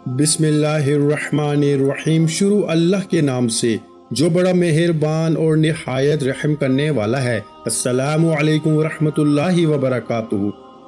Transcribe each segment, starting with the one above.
بسم اللہ الرحمن الرحیم۔ شروع اللہ کے نام سے جو بڑا مہربان اور نہایت رحم کرنے والا ہے۔ السلام علیکم ورحمۃ اللہ وبرکاتہ۔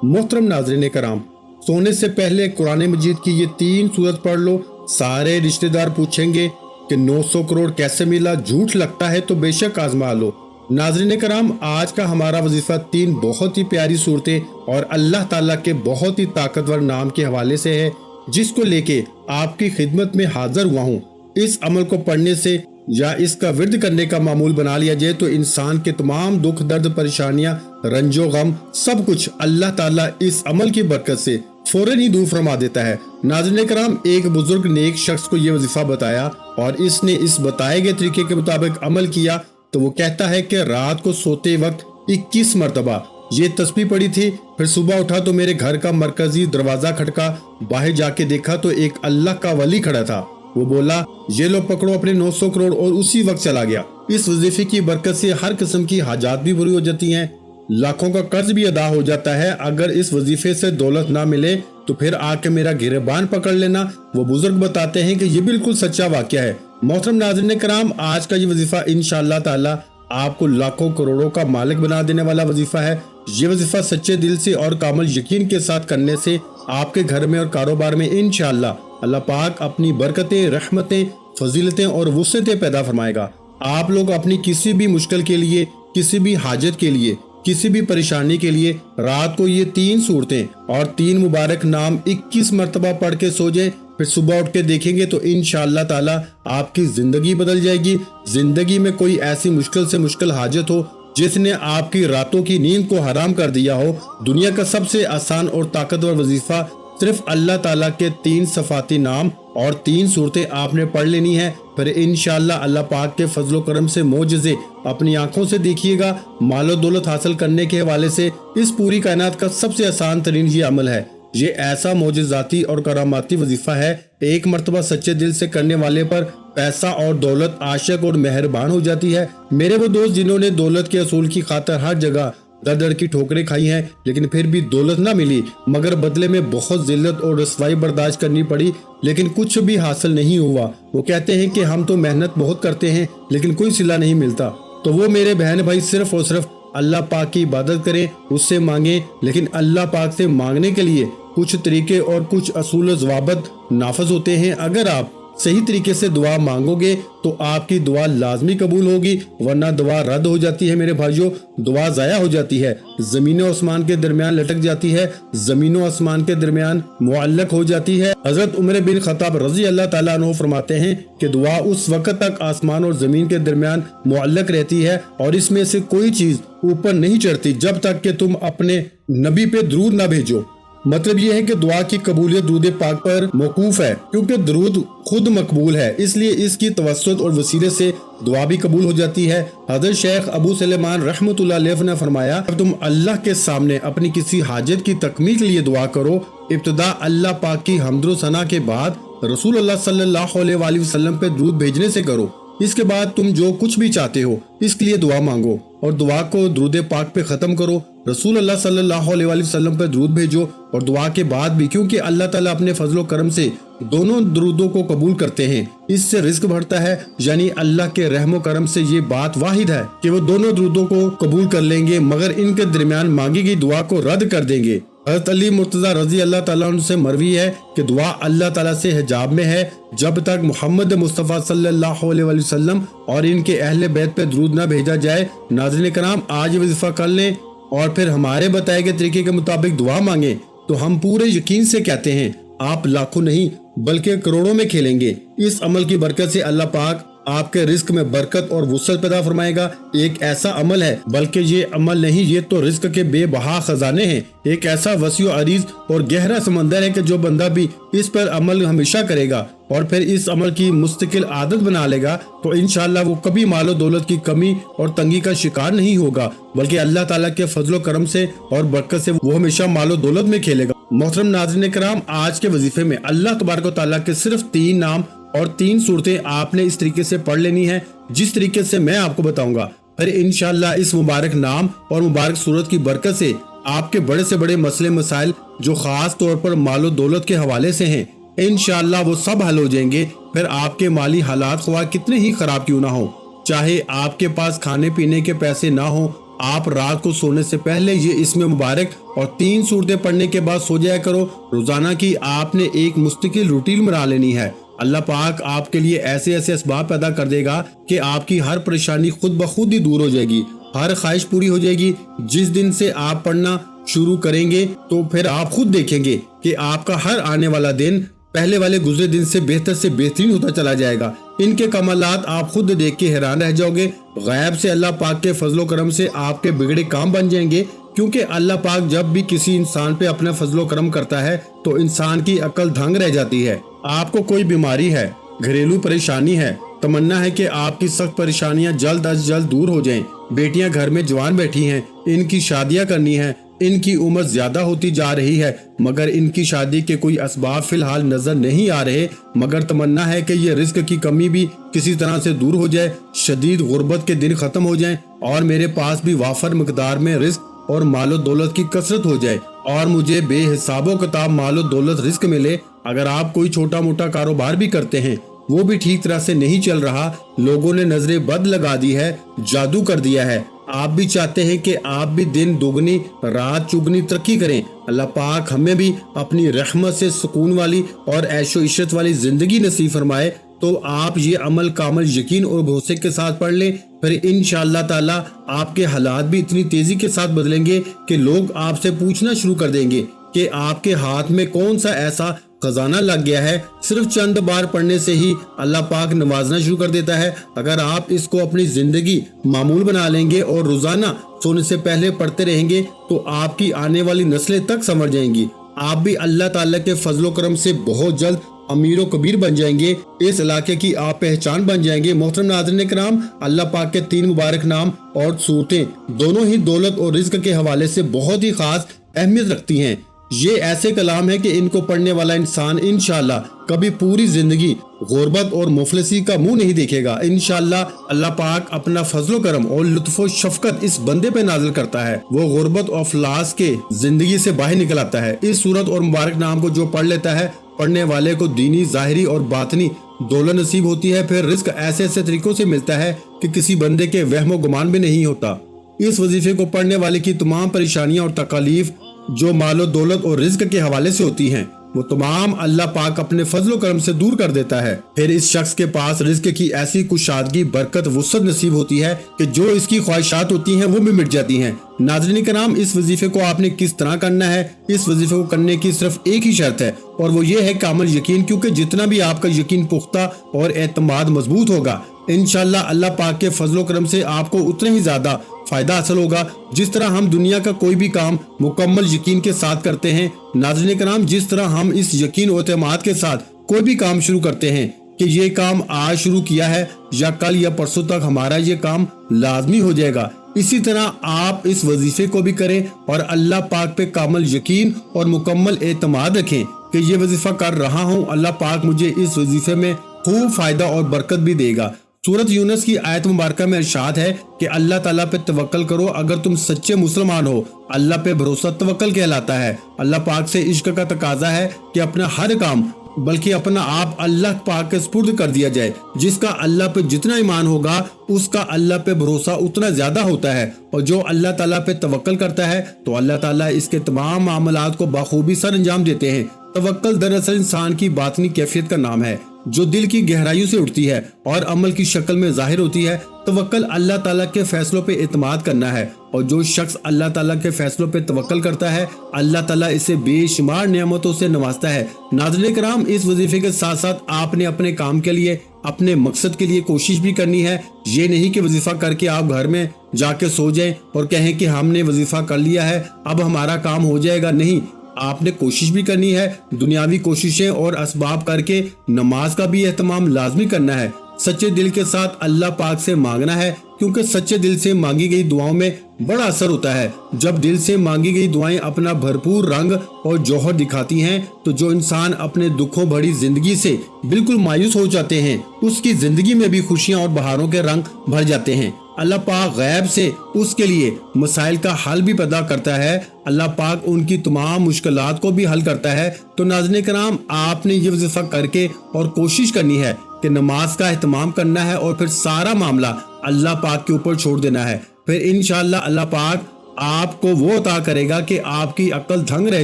محترم ناظرین کرام، سونے سے پہلے قرآن مجید کی یہ 3 سورت پڑھ لو۔ سارے رشتہ دار پوچھیں گے کہ 900 کروڑ کیسے ملا، جھوٹ لگتا ہے تو بے شک آزما لو۔ ناظرین کرام، آج کا ہمارا وظیفہ 3 بہت ہی پیاری صورتیں اور اللہ تعالیٰ کے بہت ہی طاقتور نام کے حوالے سے ہے، جس کو لے کے آپ کی خدمت میں حاضر ہوا ہوں۔ اس عمل کو پڑھنے سے یا اس کا ورد کرنے کا معمول بنا لیا جائے تو انسان کے تمام دکھ درد پریشانیاں رنج و غم سب کچھ اللہ تعالیٰ اس عمل کی برکت سے فوراً ہی دور فرما دیتا ہے۔ ناظرین کرام، ایک بزرگ نے ایک شخص کو یہ وظیفہ بتایا اور اس نے اس بتائے گئے طریقے کے مطابق عمل کیا تو وہ کہتا ہے کہ رات کو سوتے وقت 21 مرتبہ یہ تسبیح پڑھی تھی، پھر صبح اٹھا تو میرے گھر کا مرکزی دروازہ کھٹکا، باہر جا کے دیکھا تو ایک اللہ کا ولی کھڑا تھا۔ وہ بولا، یہ لو پکڑو اپنے 900 کروڑ، اور اسی وقت چلا گیا۔ اس وظیفے کی برکت سے ہر قسم کی حاجات بھی پوری ہو جاتی ہیں، لاکھوں کا قرض بھی ادا ہو جاتا ہے۔ اگر اس وظیفے سے دولت نہ ملے تو پھر آ کے میرا گریبان پکڑ لینا۔ وہ بزرگ بتاتے ہیں کہ یہ بالکل سچا واقعہ ہے۔ محترم ناظرین کرام، آج کا یہ وظیفہ انشاءاللہ تعالی آپ کو لاکھوں کروڑوں کا مالک بنا دینے والا وظیفہ ہے۔ یہ وظیفہ سچے دل سے اور کامل یقین کے ساتھ کرنے سے آپ کے گھر میں اور کاروبار میں انشاءاللہ اللہ پاک اپنی برکتیں، رحمتیں، فضیلتیں اور وسعتیں پیدا فرمائے گا۔ آپ لوگ اپنی کسی بھی مشکل کے لیے، کسی بھی حاجت کے لیے، کسی بھی پریشانی کے لیے رات کو یہ 3 صورتیں اور 3 مبارک نام 21 مرتبہ پڑھ کے سو جائیں، پھر صبح اٹھ کے دیکھیں گے تو انشاءاللہ تعالی آپ کی زندگی بدل جائے گی۔ زندگی میں کوئی ایسی مشکل سے مشکل حاجت ہو جس نے آپ کی راتوں کی نیند کو حرام کر دیا ہو، دنیا کا سب سے آسان اور طاقتور وظیفہ صرف اللہ تعالیٰ کے 3 صفاتی نام اور 3 صورتیں آپ نے پڑھ لینی ہے، پھر انشاءاللہ اللہ پاک کے فضل و کرم سے معجزے اپنی آنکھوں سے دیکھیے گا۔ مال و دولت حاصل کرنے کے حوالے سے اس پوری کائنات کا سب سے آسان ترین یہ عمل ہے۔ یہ ایسا معجزاتی اور کراماتی وظیفہ ہے، ایک مرتبہ سچے دل سے کرنے والے پر پیسہ اور دولت عاشق اور مہربان ہو جاتی ہے۔ میرے وہ دوست جنہوں نے دولت کے اصول کی خاطر ہر جگہ در در کی ٹھوکریں کھائی ہیں، لیکن پھر بھی دولت نہ ملی، مگر بدلے میں بہت ذلت اور رسوائی برداشت کرنی پڑی، لیکن کچھ بھی حاصل نہیں ہوا۔ وہ کہتے ہیں کہ ہم تو محنت بہت کرتے ہیں لیکن کوئی صلہ نہیں ملتا۔ تو وہ میرے بہن بھائی صرف اور صرف اللہ پاک کی عبادت کریں، اس سے مانگیں، لیکن اللہ پاک سے مانگنے کے لیے کچھ طریقے اور کچھ اصول و ضوابط نافذ ہوتے ہیں۔ اگر آپ صحیح طریقے سے دعا مانگو گے تو آپ کی دعا لازمی قبول ہوگی، ورنہ دعا رد ہو جاتی ہے۔ میرے بھائیوں، دعا ضائع ہو جاتی ہے، زمین و آسمان کے درمیان لٹک جاتی ہے، زمین و آسمان کے درمیان معلق ہو جاتی ہے۔ حضرت عمر بن خطاب رضی اللہ تعالیٰ عنہ فرماتے ہیں کہ دعا اس وقت تک آسمان اور زمین کے درمیان معلق رہتی ہے اور اس میں سے کوئی چیز اوپر نہیں چڑھتی جب تک کہ تم اپنے نبی پہ درود نہ بھیجو۔ مطلب یہ ہے کہ دعا کی قبولیت درود پاک پر موقوف ہے، کیونکہ درود خود مقبول ہے، اس لیے اس کی توسط اور وسیلے سے دعا بھی قبول ہو جاتی ہے۔ حضرت شیخ ابو سلیمان رحمۃ اللہ علیہ نے فرمایا، جب تم اللہ کے سامنے اپنی کسی حاجت کی تکمیل کے لیے دعا کرو، ابتدا اللہ پاک کی حمد و ثنا کے بعد رسول اللہ صلی اللہ علیہ وآلہ وسلم پہ درود بھیجنے سے کرو۔ اس کے بعد تم جو کچھ بھی چاہتے ہو اس کے لیے دعا مانگو اور دعا کو درود پاک پہ ختم کرو۔ رسول اللہ صلی اللہ علیہ وآلہ وسلم پہ درود بھیجو اور دعا کے بعد بھی، کیونکہ اللہ تعالیٰ اپنے فضل و کرم سے دونوں درودوں کو قبول کرتے ہیں، اس سے رزق بڑھتا ہے۔ یعنی اللہ کے رحم و کرم سے یہ بات واحد ہے کہ وہ دونوں درودوں کو قبول کر لیں گے، مگر ان کے درمیان مانگی گئی دعا کو رد کر دیں گے۔ حضرت علی مرتضیٰ رضی اللہ تعالیٰ عنہ سے مروی ہے کہ دعا اللہ تعالیٰ سے حجاب میں ہے جب تک محمد مصطفیٰ صلی اللہ علیہ وآلہ وسلم اور ان کے اہل بیت پہ درود نہ بھیجا جائے۔ ناظرین کرام، آج یہ وظیفہ کر لیں اور پھر ہمارے بتائے گئے طریقے کے مطابق دعا مانگیں تو ہم پورے یقین سے کہتے ہیں آپ لاکھوں نہیں بلکہ کروڑوں میں کھیلیں گے۔ اس عمل کی برکت سے اللہ پاک آپ کے رزق میں برکت اور وسعت پیدا فرمائے گا۔ ایک ایسا عمل ہے، بلکہ یہ عمل نہیں، یہ تو رزق کے بے بہا خزانے ہیں، ایک ایسا وسیع و عریض اور گہرا سمندر ہے کہ جو بندہ بھی اس پر عمل ہمیشہ کرے گا اور پھر اس عمل کی مستقل عادت بنا لے گا تو انشاءاللہ وہ کبھی مال و دولت کی کمی اور تنگی کا شکار نہیں ہوگا، بلکہ اللہ تعالیٰ کے فضل و کرم سے اور برکت سے وہ ہمیشہ مال و دولت میں کھیلے گا۔ محترم ناظرین کرام، آج کے وظیفے میں اللہ تبارک و تعالیٰ کے صرف 3 نام اور 3 صورتیں آپ نے اس طریقے سے پڑھ لینی ہے جس طریقے سے میں آپ کو بتاؤں گا۔ پھر انشاءاللہ اس مبارک نام اور مبارک صورت کی برکت سے آپ کے بڑے سے بڑے مسئلے مسائل جو خاص طور پر مال و دولت کے حوالے سے ہیں इंशाअल्लाह वो सब हल हो जाएंगे। फिर आपके माली हालात ख्वाह कितने ही खराब क्यों ना हो, चाहे आपके पास खाने पीने के पैसे ना हो, आप रात को सोने से पहले ये इसमें मुबारक और 3 सूरतें पढ़ने के बाद सो जाया करो। रोजाना की आपने एक मुस्तकिल रूटीन बना लेनी है। अल्लाह पाक आपके लिए ऐसे ऐसे असबाब पैदा कर देगा कि आपकी हर परेशानी खुद ब खुद ही दूर हो जाएगी, हर ख्वाहिश पूरी हो जाएगी। जिस दिन से आप पढ़ना शुरू करेंगे तो फिर आप खुद देखेंगे कि आपका हर आने वाला दिन पहले वाले गुजरे दिन से बेहतरीन होता चला जाएगा। इनके कमालात आप खुद देख के हैरान रह जाओगे। गैब से अल्लाह पाक के फजलो करम से आपके बिगड़े काम बन जाएंगे, क्योंकि अल्लाह पाक जब भी किसी इंसान पे अपना फजलो करम करता है तो इंसान की अकल दंग रह जाती है। आपको कोई बीमारी है, घरेलू परेशानी है, तमन्ना है कि आपकी सख्त परेशानियां जल्द अज जल्द दूर हो जाएं। बेटियां घर में जवान बैठी हैं, इनकी शादियां करनी है, इनकी उम्र ज्यादा होती जा रही है मगर इनकी शादी के कोई असबाब फिलहाल नजर नहीं आ रहे, मगर तमन्ना है कि ये रिस्क की कमी भी किसी तरह से दूर हो जाए, शदीद गुर्बत के दिन खत्म हो जाएं और मेरे पास भी वाफर मकदार में रिस्क और मालो दौलत की कसरत हो जाए और मुझे बेहिसाबो किताब मालो दौलत रिस्क मिले। अगर आप कोई छोटा मोटा कारोबार भी करते हैं, वो भी ठीक तरह से नहीं चल रहा, लोगों ने नजरें बद लगा दी है, जादू कर दिया है, आप भी चाहते हैं कि आप भी दिन दुगनी रात चुगनी तरक्की करें, अल्लाह पाक हमें भी अपनी रहमत से सुकून वाली और ऐशो इशरत वाली जिंदगी नसीब फरमाए, तो आप ये अमल कामल यकीन और भरोसे के साथ पढ़ लें। फिर इंशाअल्लाह ताला आपके हालात भी इतनी तेजी के साथ बदलेंगे कि लोग आपसे पूछना शुरू कर देंगे कि आपके हाथ में कौन सा ऐसा खजाना लग गया है। सिर्फ चंद बार पढ़ने से ही अल्लाह पाक नवाजना शुरू कर देता है। अगर आप इसको अपनी जिंदगी मामूल बना लेंगे और रोजाना सोने से पहले पढ़ते रहेंगे तो आपकी आने वाली नस्लें तक समझ जाएंगी। आप भी अल्लाह ताला के फजलो करम से बहुत जल्द अमीर व कबीर बन जाएंगे, इस इलाके की आप पहचान बन जाएंगे। मोहतरम नाज़रीन किराम, अल्लाह पाक के 3 मुबारक नाम और सूरतें दोनों ही दौलत और रिज्क के हवाले से बहुत ही खास अहमियत रखती हैं। ये ऐसे कलाम है कि इनको पढ़ने वाला इंसान इंशाअल्लाह कभी पूरी जिंदगी गुर्बत और मुफलिसी का मुंह नहीं देखेगा। इंशाअल्लाह अल्लाह पाक अपना फजलो करम और लुत्फ़ो शफकत इस बंदे पे नाजिल करता है, वो गुर्बत और अफलास के जिंदगी से बाहर निकल आता है। इस सूरत और मुबारक नाम को जो पढ़ लेता है, पढ़ने वाले को दीनी ज़ाहिरी और बातनी दौलत नसीब होती है। फिर रिस्क ऐसे ऐसे तरीकों से मिलता है कि किसी बंदे के वहमो गुमान भी नहीं होता। इस वजीफे को पढ़ने वाले की तमाम परेशानियां और तकालीफ जो मालो दौलत और रिज्क के हवाले से होती हैं, वो तमाम अल्लाह पाक अपने फजलो करम से दूर कर देता है। फिर इस शख्स के पास रिज्क की ऐसी कुशादगी, बरकत, वुसअत नसीब होती है कि जो इसकी ख्वाहिशात होती हैं वो भी मिट जाती हैं। नाज़रीन किराम, इस वजीफे को आपने किस तरह करना है? इस वजीफे को करने की सिर्फ एक ही शर्त है और वो ये है कामिल यकीन, क्योंकि जितना भी आपका यकीन पुख्ता और एतमाद मजबूत होगा, इंशाअल्लाह अल्लाह पाक के फजलो करम से आपको उतना ही ज्यादा फायदा हासिल होगा। जिस तरह हम दुनिया का कोई भी काम मुकम्मल यकीन के साथ करते हैं, नाज़रीन किराम, जिस तरह हम इस यकीन और एतमाद के साथ कोई भी काम शुरू करते हैं कि ये काम आज शुरू किया है या कल या परसों तक हमारा ये काम लाजमी हो जाएगा, इसी तरह आप इस वजीफे को भी करें और अल्लाह पाक पे कामिल यकीन और मुकम्मल एतमाद रखें कि ये वजीफा कर रहा हूँ, अल्लाह पाक मुझे इस वजीफे में खूब फायदा और बरकत भी देगा। सूरत यूनुस की आयत मुबारक में इरशाद है कि अल्लाह ताला पे तवक्कल करो अगर तुम सच्चे मुसलमान हो। अल्लाह पे भरोसा तवक्कल कहलाता है। अल्लाह पाक से इश्क का तकाजा है कि अपना हर काम बल्कि अपना आप अल्लाह पाक के सुपुर्द कर दिया जाए। जिसका अल्लाह पे जितना ईमान होगा उसका अल्लाह पे भरोसा उतना ज्यादा होता है, और जो अल्लाह ताला पे तवक्कल करता है तो अल्लाह ताला इसके तमाम मामलात को बाखूबी सर अंजाम देते हैं। तवक्कल दरअसल इंसान की बातनी कैफियत का नाम है जो दिल की गहराइयों से उठती है और अमल की शक्ल में जाहिर होती है। तवक्कल अल्लाह ताला के फैसलों पे इत्मीनान करना है, और जो शख्स अल्लाह ताला के फैसलों पे तवक्कल करता है, अल्लाह ताला इसे बेशुमार नेमतों से नवाजता है। नाज़रीन किराम, इस वजीफे के साथ साथ आपने अपने काम के लिए, अपने मकसद के लिए कोशिश भी करनी है। ये नहीं कि वजीफा करके आप घर में जाके सो जाएं और कहें कि हमने वजीफा कर लिया है अब हमारा काम हो जाएगा। नहीं, आपने कोशिश भी करनी है, दुनियावी कोशिशें और असबाब करके नमाज का भी एहतमाम लाजमी करना है। सच्चे दिल के साथ अल्लाह पाक से मांगना है, क्योंकि सच्चे दिल से मांगी गई दुआओं में बड़ा असर होता है। जब दिल से मांगी गई दुआएं अपना भरपूर रंग और जौहर दिखाती हैं, तो जो इंसान अपने दुखों भरी जिंदगी से बिल्कुल मायूस हो जाते हैं, उसकी जिंदगी में भी खुशियां और बहारों के रंग भर जाते हैं। अल्लाह पाक गैब से उसके लिए मसाइल का हल भी पैदा करता है। اللہ پاک ان کی تمام مشکلات کو بھی حل کرتا ہے۔ تو ناظرین کرام، آپ نے یہ وظیفہ کر کے اور کوشش کرنی ہے کہ نماز کا اہتمام کرنا ہے اور پھر سارا معاملہ اللہ پاک کے اوپر چھوڑ دینا ہے۔ پھر انشاءاللہ اللہ پاک آپ کو وہ عطا کرے گا کہ آپ کی عقل دھنگ رہ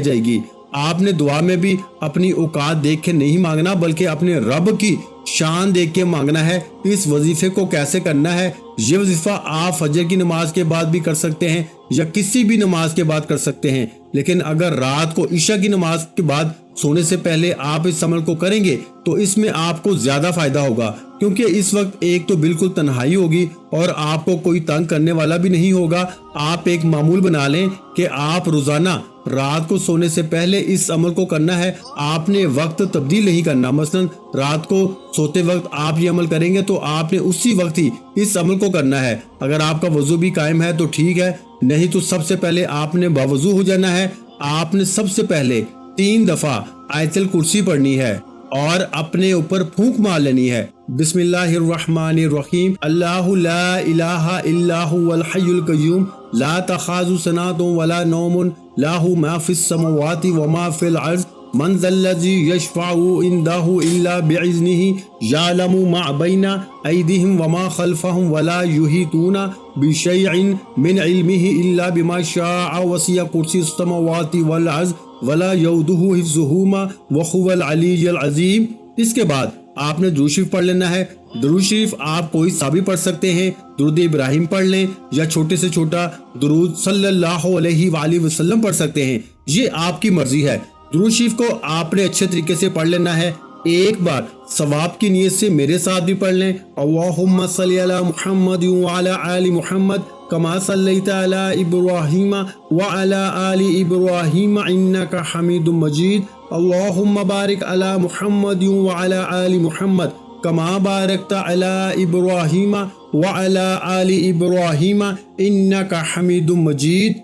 جائے گی۔ آپ نے دعا میں بھی اپنی اوقات دیکھ کے نہیں مانگنا، بلکہ اپنے رب کی شان دیکھ کے مانگنا ہے۔ اس وظیفے کو کیسے کرنا ہے؟ یہ وظیفہ آپ فجر کی نماز کے بعد بھی کر سکتے ہیں یا کسی بھی نماز کے بعد کر سکتے ہیں، لیکن اگر رات کو عشاء کی نماز کے بعد سونے سے پہلے آپ اس عمل کو کریں گے تو اس میں آپ کو زیادہ فائدہ ہوگا، کیونکہ اس وقت ایک تو بالکل تنہائی ہوگی اور آپ کو کوئی تنگ کرنے والا بھی نہیں ہوگا۔ آپ ایک معمول بنا لیں کہ آپ روزانہ رات کو سونے سے پہلے اس عمل کو کرنا ہے۔ آپ نے وقت تبدیل نہیں کرنا، مثلا رات کو سوتے وقت آپ یہ عمل کریں گے تو آپ نے اسی وقت ہی اس عمل کو کرنا ہے۔ اگر آپ کا وضو بھی قائم ہے تو ٹھیک ہے، نہیں تو سب سے پہلے آپ نے باوضو ہو جانا ہے۔ آپ نے سب سے پہلے 3 دفعہ آیت الکرسی پڑھنی ہے اور اپنے اوپر پھونک مار لینی ہے۔ بسم اللہ الرحمن الرحیم، اللہ لا الہ الا هو الحی القیوم لا تأخذہ سنۃ ولا نوم لہ ما فی السماوات وما فی الارض من ذا الذی یشفع عندہ الا باذنہ یعلم ما بین ایدیہم وما خلفہم ولا یحیطون بشیء من علمہ الا بما شاء وسع کرسی السماوات والارض ولا یؤودہ حفظہما وہو العلی العظیم۔ اس کے بعد آپ نے درود شریف پڑھ لینا ہے۔ درود شریف آپ کوئی سا بھی پڑھ سکتے ہیں، درود ابراہیم پڑھ لیں یا چھوٹے سے چھوٹا درود صلی اللہ علیہ وآلہ وسلم پڑھ سکتے ہیں، یہ آپ کی مرضی ہے۔ درود شریف کو آپ نے اچھے طریقے سے پڑھ لینا ہے۔ ایک بار ثواب کی نیت سے میرے ساتھ بھی پڑھ لیں، اللہم صلی علی محمد وعلی آل محمد کما صلیت علی ابراہیم وعلی آل ابراہیم انک حمید مجید، اللہم بارک علی محمد وعلی آل محمد کما بارکت علی ابراہیم وعلی آل ابراہیم انک حمید مجید۔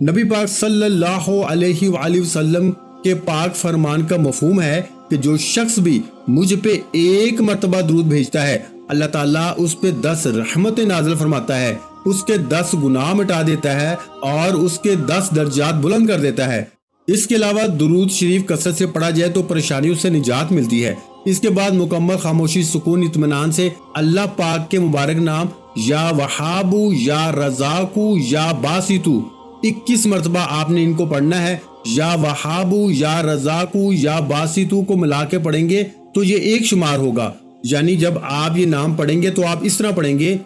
نبی پاک صلی اللہ علیہ وآلہ وسلم کے پاک فرمان کا مفہوم ہے کہ جو شخص بھی مجھ پہ ایک مرتبہ درود بھیجتا ہے، اللہ تعالیٰ اس پہ 10 رحمتیں نازل فرماتا ہے، اس کے 10 گناہ مٹا دیتا ہے اور اس کے 10 درجات بلند کر دیتا ہے۔ اس کے علاوہ درود شریف کثرت سے پڑھا جائے تو پریشانیوں سے نجات ملتی ہے۔ اس کے بعد مکمل خاموشی، سکون، اطمینان سے اللہ پاک کے مبارک نام یا وہابو یا رزاقو یا باسطو 21 مرتبہ آپ نے ان کو پڑھنا ہے۔ یا وہابو یا رزاقو یا باسطو کو ملا کے پڑھیں گے تو یہ ایک شمار ہوگا، یعنی جب آپ یہ نام پڑھیں گے تو آپ اس طرح پڑھیں گے،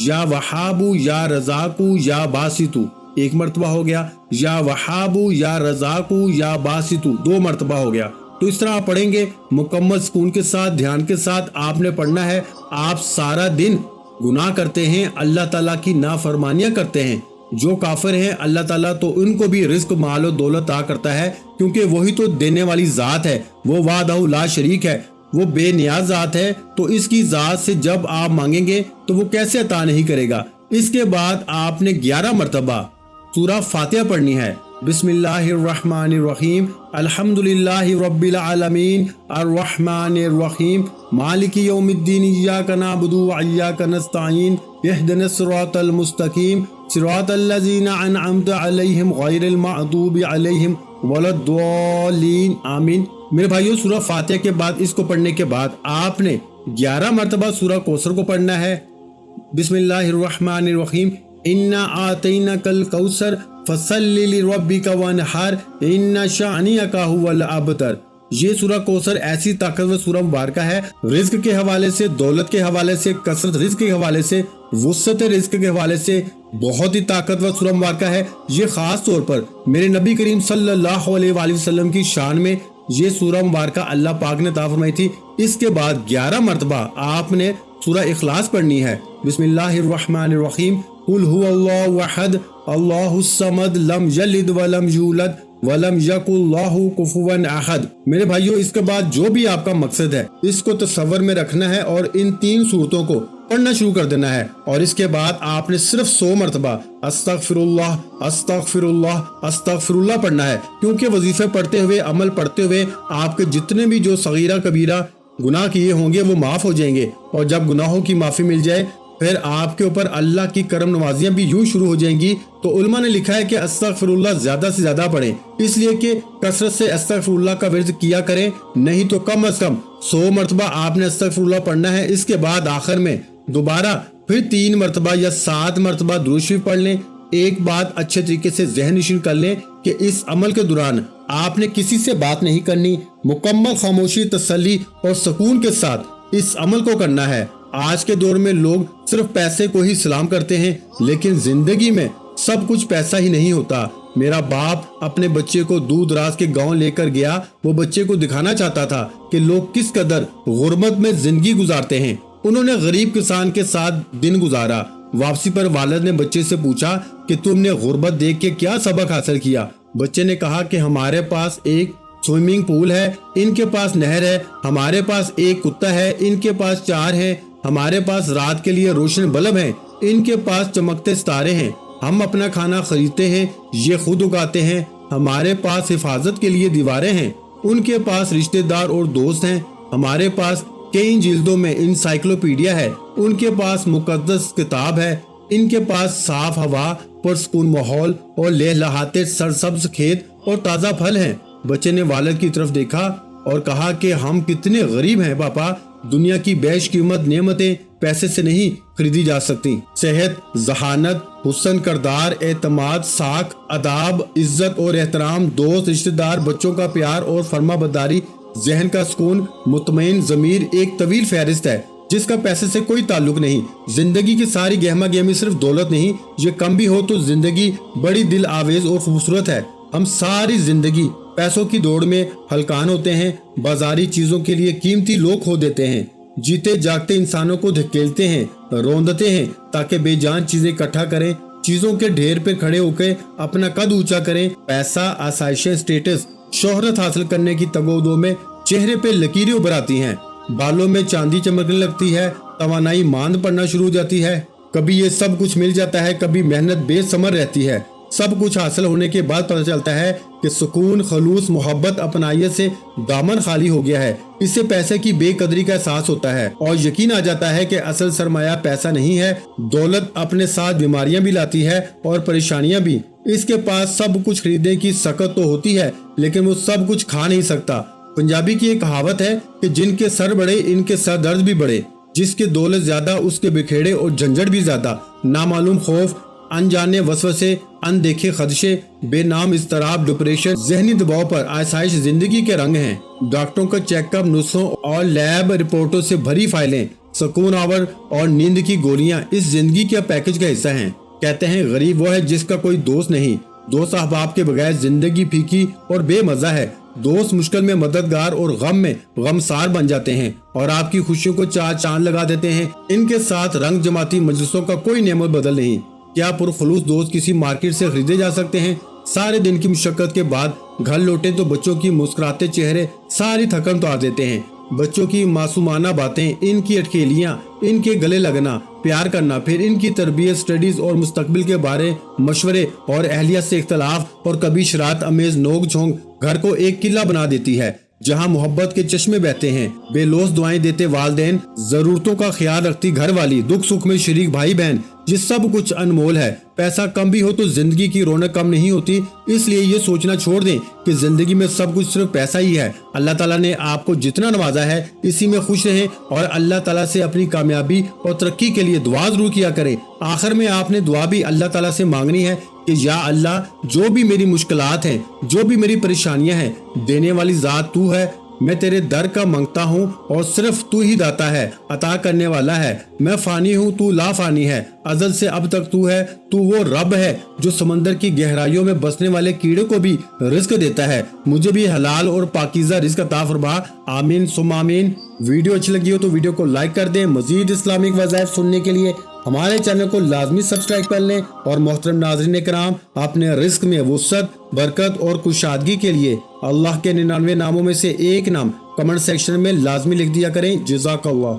یا وہابو یا رزاقو یا باسطو 1 مرتبہ ہو گیا، یا وہابو یا رزاقو یا باسطو 2 مرتبہ ہو گیا۔ تو اس طرح آپ پڑھیں گے، مکمل سکون کے ساتھ، دھیان کے ساتھ آپ نے پڑھنا ہے۔ آپ سارا دن گناہ کرتے ہیں، اللہ تعالیٰ کی نافرمانیاں کرتے ہیں۔ جو کافر ہیں اللہ تعالیٰ تو ان کو بھی رزق، مال و دولت عطا کرتا ہے، کیونکہ وہی تو دینے والی ذات ہے، وہ وحدہ لا شریک ہے، وہ بے نیاز ذات ہے۔ تو اس کی ذات سے جب آپ مانگیں گے تو وہ کیسے عطا نہیں کرے گا۔ اس کے بعد آپ نے 11 مرتبہ سورہ فاتحہ پڑھنی ہے۔ بسم اللہ الرحمن الرحیم، الحمدللہ رب العالمین، الرحمن الرحیم، مالک یوم الدین، ایاک نعبد و ایاک نستعین، اہدنا الصراط المستقیم، صراط الذین انعمت علیہم غیر المغضوب علیہم ولا الضالین، آمین۔ میرے بھائیو، سورہ فاتحہ کے بعد اس کو پڑھنے کے بعد آپ نے 11 مرتبہ سورہ کوثر کو پڑھنا ہے۔ بسم اللہ الرحمن الرحیم، انا آتیناک الکوثر فصلی لربک وانحر ان شانئک هو الابتر۔ یہ سورہ کوثر ایسی طاقتور سورہ مبارکہ ہے، رزق کے حوالے سے، دولت کے حوالے سے، کثرت رزق کے حوالے سے، وسعت رزق کے حوالے سے بہت ہی طاقتور سورہ مبارکہ ہے۔ یہ خاص طور پر میرے نبی کریم صلی اللہ علیہ وآلہ وسلم کی شان میں یہ سورہ مبارکہ اللہ پاک نے عطا فرمائی تھی۔ اس کے بعد 11 مرتبہ آپ نے سورہ اخلاص پڑھنی ہے۔ بسم اللہ الرحمن الرحیم، قل هو اللہ احد اللہ الصمد لم یلد ولم یولد ولم یکن لہ کفوا احد۔ میرے بھائیو، اس کے بعد جو بھی آپ کا مقصد ہے اس کو تصور میں رکھنا ہے اور ان 3 صورتوں کو پڑھنا شروع کر دینا ہے، اور اس کے بعد آپ نے صرف 100 مرتبہ استغفر اللہ استغفر اللہ استغفر اللہ پڑھنا ہے، کیونکہ وظیفے پڑھتے ہوئے، عمل پڑھتے ہوئے آپ کے جتنے بھی جو صغیرہ کبیرہ گناہ کیے ہوں گے وہ معاف ہو جائیں گے، اور جب گناہوں کی معافی مل جائے फिर आपके ऊपर अल्लाह की करम नवाजियां भी यूं शुरू हो जाएंगी। तो उलमा ने लिखा है कि अस्तगफिरुल्लाह ज्यादा से ज्यादा पढ़ें, इसलिए कि कसरत से अस्तगफिरुल्लाह का विर्द किया करें, नहीं तो कम अज कम 100 मरतबा आपने अस्तगफिरुल्लाह पढ़ना है। इसके बाद आखिर में दोबारा फिर 3 मरतबा या 7 मरतबा दुरूद शरीफ पढ़ लें। एक बात अच्छे तरीके से ज़हन नशीन कर लें कि इस अमल के दौरान आपने किसी से बात नहीं करनी, मुकम्मल खामोशी, तसल्ली और सुकून के साथ इस अमल को करना है। आज के दौर में लोग सिर्फ पैसे को ही सलाम करते हैं, लेकिन जिंदगी में सब कुछ पैसा ही नहीं होता। मेरा बाप अपने बच्चे को दूर दराज के गांव लेकर गया। वो बच्चे को दिखाना चाहता था कि लोग किस कदर गुर्बत में जिंदगी गुजारते हैं। उन्होंने गरीब किसान के साथ दिन गुजारा। वापसी पर वालिद ने बच्चे से पूछा कि तुमने गुर्बत देख के क्या सबक हासिल किया। बच्चे ने कहा कि हमारे पास एक स्विमिंग पूल है, इनके पास नहर है, हमारे पास एक कुत्ता है, इनके पास 4 है, हमारे पास रात के लिए रोशन बल्ब हैं, इनके पास चमकते सितारे हैं, हम अपना खाना खरीदते हैं, ये खुद उगाते हैं, हमारे पास हिफाजत के लिए दीवारें हैं, उनके पास रिश्तेदार और दोस्त हैं, हमारे पास कई जिल्दों में इंसाइक्लोपीडिया है, उनके पास मुकद्दस किताब है, इनके पास साफ हवा, पुरसकून माहौल और लहलहाते सरसब्ज खेत और ताज़ा फल हैं। बच्चे ने वालिद की तरफ देखा और कहा कि हम कितने गरीब हैं पापा, दुनिया की बेशकीमत नेमतें पैसे से नहीं खरीदी जा सकती। सेहत, जहानत, हुस्न करदार, एतमाद, साख, अदाब, इज्जत और एहतराम, दोस्त, रिश्तेदार, बच्चों का प्यार और फर्माबरदारी, जहन का सुकून, मुतमईन ज़मीर, एक तवील फहरिस्त है जिसका पैसे से कोई ताल्लुक नहीं। जिंदगी की सारी गहमा गहमी सिर्फ दौलत नहीं, ये कम भी हो तो जिंदगी बड़ी दिल आवेज और खूबसूरत है। हम सारी जिंदगी पैसों की दौड़ में हलकान होते हैं, बाजारी चीजों के लिए कीमती लोग खो देते हैं, जीते जागते इंसानों को धकेलते हैं, रोंदते हैं ताकि बेजान चीजें इकट्ठा करें, चीजों के ढेर पे खड़े होकर अपना कद ऊंचा करें। पैसा, आसाइशें, स्टेटस, शोहरत हासिल करने की तगोदो में चेहरे पे लकीरें उभर आती हैं, बालों में चांदी चमकने लगती है, तवानाई मांद पड़ना शुरू हो जाती है। कभी ये सब कुछ मिल जाता है, कभी मेहनत बेसमर रहती है। सब कुछ हासिल होने के बाद पता चलता है कि सुकून, खलूस, मोहब्बत, अपनाइयत से दामन खाली हो गया है। इससे पैसे की बेकदरी का एहसास होता है और यकीन आ जाता है कि असल सरमाया पैसा नहीं है। दौलत अपने साथ बीमारियां भी लाती है और परेशानियां भी। इसके पास सब कुछ खरीदने की सकत तो होती है, लेकिन वो सब कुछ खा नहीं सकता। पंजाबी की एक कहावत है कि जिनके सर बड़े इनके सर दर्द भी बड़े, जिसके दौलत ज्यादा उसके बिखेड़े और झंझट भी ज्यादा। नामालूम खौफ, अनजाने वसवसे, अनदेखे खदशे, बेनाम इस्तराब, डिप्रेशन, जहनी दबाव पर आसाइश जिंदगी के रंग हैं। डॉक्टरों का चेकअप, नुस्खों और लैब रिपोर्टों से भरी फाइलें, सुकून आवर और नींद की गोलियां इस जिंदगी के पैकेज का हिस्सा हैं। कहते हैं गरीब वो है जिसका कोई दोस्त नहीं। दोस्त अहबाब के बगैर जिंदगी फीकी और बेमजा है। दोस्त मुश्किल में मददगार और गम में गमसार बन जाते हैं और आपकी खुशियों को चार चांद लगा देते हैं। इनके साथ रंग जमाती मजलिसों का कोई नेमत बदल नहीं। क्या पुरखलूस दोस्त किसी मार्केट से खरीदे जा सकते हैं? सारे दिन की मुशक्कत के बाद घर लौटे तो बच्चों की मुस्कुराते चेहरे सारी थकन उतार देते हैं। बच्चों की मासूमाना बातें, इनकी अटखेलियां, इनके गले लगना, प्यार करना, फिर इनकी तरबियत, स्टडीज और मुस्तकबिल के बारे मशवरे और अहलियत से इख्तलाफ और कभी शरारत अमेज नोक झोंक घर को एक किला बना देती है जहां मोहब्बत के चश्मे बहते हैं। बेलोस दुआएं देते वालिदैन, जरूरतों का ख्याल रखती घर वाली, दुख सुख में शरीक भाई बहन, ये सब कुछ अनमोल है। पैसा कम भी हो तो जिंदगी की रौनक कम नहीं होती। इसलिए ये सोचना छोड़ दें कि जिंदगी में सब कुछ सिर्फ पैसा ही है। अल्लाह ताला ने आपको जितना नवाजा है इसी में खुश रहें और अल्लाह ताला से अपनी कामयाबी और तरक्की के लिए दुआ जरूर किया करें। आखिर में आपने दुआ भी अल्लाह ताला से मांगनी है कि या अल्लाह, जो भी मेरी मुश्किलात हैं, जो भी मेरी परेशानियां हैं, देने वाली जात तू है। मैं तेरे दर का मांगता हूँ और सिर्फ तू ही दाता है, अता करने वाला है। मैं फानी हूँ, तू ला फानी है, अजल से अब तक तू है। तू वो रब है जो समंदर की गहराइयों में बसने वाले कीड़े को भी रिस्क देता है। मुझे भी हलाल और पाकीज़ा रिस्क अता फरमा। आमीन सुम आमीन। वीडियो अच्छी लगी हो तो वीडियो को लाइक कर दें। मजीद इस्लामिक वज़ाइफ सुनने के लिए हमारे चैनल को लाजमी सब्सक्राइब कर लें और मोहतरम नाज़रीन कराम, अपने रिस्क में वुसअत, बरकत और कुशादगी के लिए अल्लाह के 99 नामों में से एक नाम कमेंट सेक्शन में लाजमी लिख दिया करें। जज़ाकल्लाह।